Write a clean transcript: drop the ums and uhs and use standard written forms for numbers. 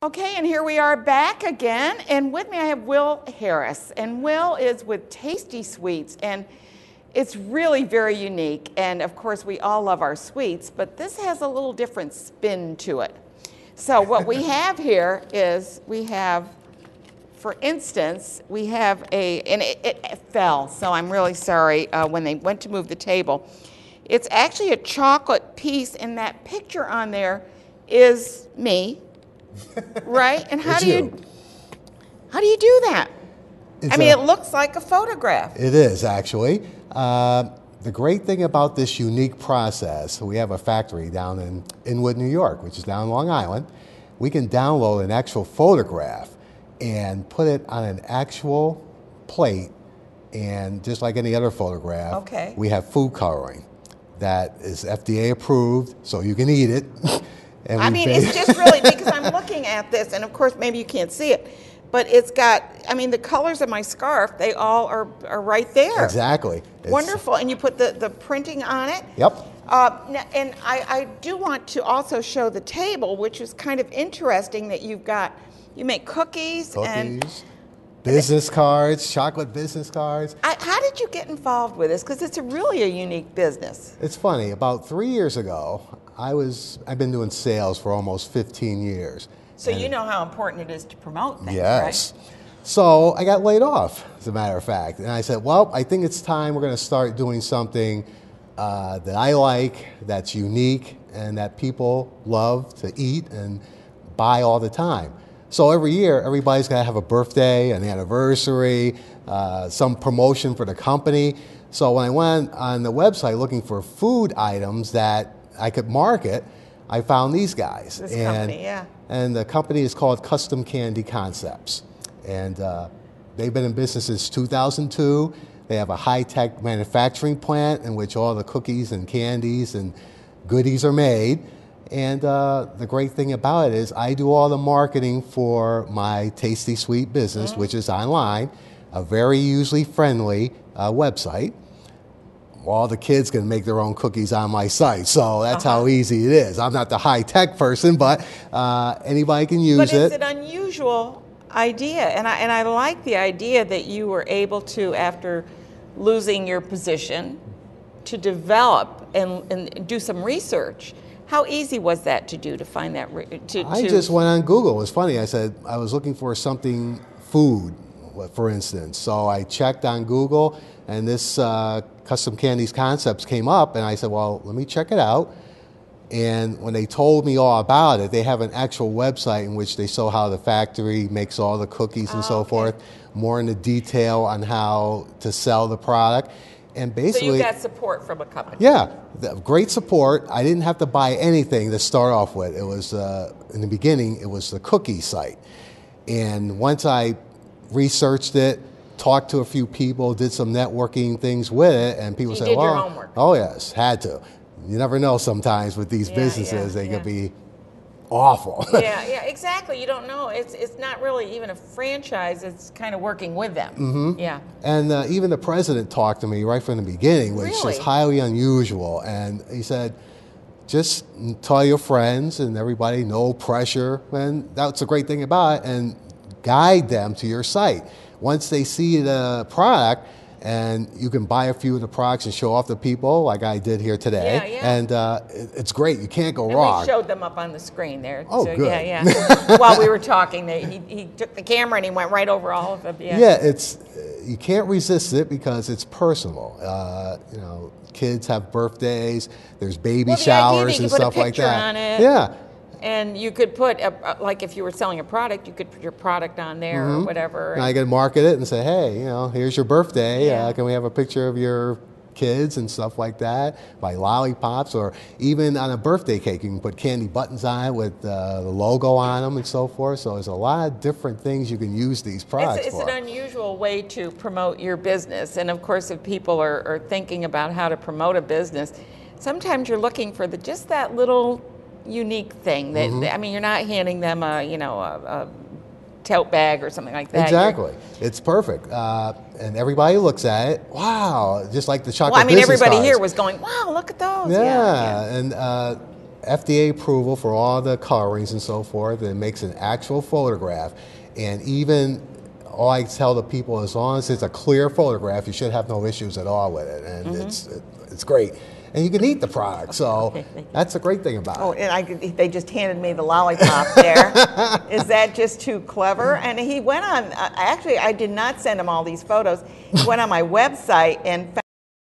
Okay, and here we are back again, and with me I have Will Harris, and Will is with Tasty Sweets, and it's really very unique, and of course we all love our sweets, but this has a little different spin to it. So what we have here is, for instance, we have and it fell, so I'm really sorry when they went to move the table. It's actually a chocolate piece, and that picture on there is me. Right? And how do you do that? It looks like a photograph. It is, actually. The great thing about this unique process, we have a factory down in Inwood, New York, which is down Long Island. We can download an actual photograph and put it on an actual plate, and just like any other photograph, we have food coloring that is FDA approved, so you can eat it. It's just really, because I'm looking at this, and of course maybe you can't see it, but it's got, the colors of my scarf, they all are right there. Exactly. Wonderful. And you put the printing on it? Yep. And I do want to also show the table, which is kind of interesting that you make cookies. And business cards, chocolate business cards. How did you get involved with this? Because it's really a unique business. It's funny. About 3 years ago, I've been doing sales for almost 15 years. So you know how important it is to promote things, yes. Right? So I got laid off, as a matter of fact. And I said, well, I think it's time we're going to start doing something that I like, that's unique, and that people love to eat and buy all the time. So every year, everybody's got to have a birthday, an anniversary, some promotion for the company. So when I went on the website looking for food items that I could market, I found these guys. This company, yeah. And the company is called Custom Candy Concepts. And they've been in business since 2002. They have a high-tech manufacturing plant in which all the cookies and candies and goodies are made. And the great thing about it is I do all the marketing for my Tasty Sweet business, which is online, a very user-friendly website. All the kids can make their own cookies on my site, so that's how easy it is. I'm not the high-tech person, but anybody can use it. But it's an unusual idea, and I like the idea that you were able to, after losing your position, to develop and do some research. How easy was that to do, to find that? I just went on Google. It was funny. I said I was looking for something food, for instance. So I checked on Google, and this Custom Candies Concepts came up, and I said, well, let me check it out. And when they told me all about it, they have an actual website in which they show how the factory makes all the cookies and so forth, more in the detail on how to sell the product. And basically, so you got support from a company. Yeah, great support. I didn't have to buy anything to start off with. It was, in the beginning, it was the cookie site. And once I researched it, talked to a few people, did some networking things with it, and people said, well, your homework. Oh yes, had to. You never know sometimes with these businesses, they could be awful. Yeah, exactly. You don't know. It's not really even a franchise. It's kind of working with them. Yeah. And even the president talked to me right from the beginning, which is highly unusual. And he said, just tell your friends and everybody, no pressure. And that's a great thing about it. And guide them to your site. Once they see the product, and you can buy a few of the products and show off to people like I did here today. And it's great. You can't go wrong. We showed them up on the screen there. Oh, so, good. Yeah. While we were talking, he took the camera and he went right over all of them. Yeah, you can't resist it because it's personal. Kids have birthdays. There's baby showers and stuff like that. On it. Yeah. And you could put, like if you were selling a product, you could put your product on there or whatever. And I could market it and say, hey, here's your birthday. Can we have a picture of your kids and stuff like that? Buy lollipops, or even on a birthday cake, you can put candy buttons on it with the logo on them and so forth. So there's a lot of different things you can use these products for. It's an unusual way to promote your business. And of course, if people are thinking about how to promote a business, sometimes you're looking for just that little unique thing that you're not handing them a tote bag or something like that. Exactly. It's perfect. And everybody looks at it. Wow. Just like the chocolate business everybody cards. here was going, wow, look at those. Yeah. And FDA approval for all the colorings and so forth, and it makes an actual photograph. And even all I tell the people, as long as it's a clear photograph, you should have no issues at all with it, and it's great. And you can eat the product, so that's a great thing about it. And they just handed me the lollipop there. Is that just too clever? And he went on, actually I did not send him all these photos. He went on my website and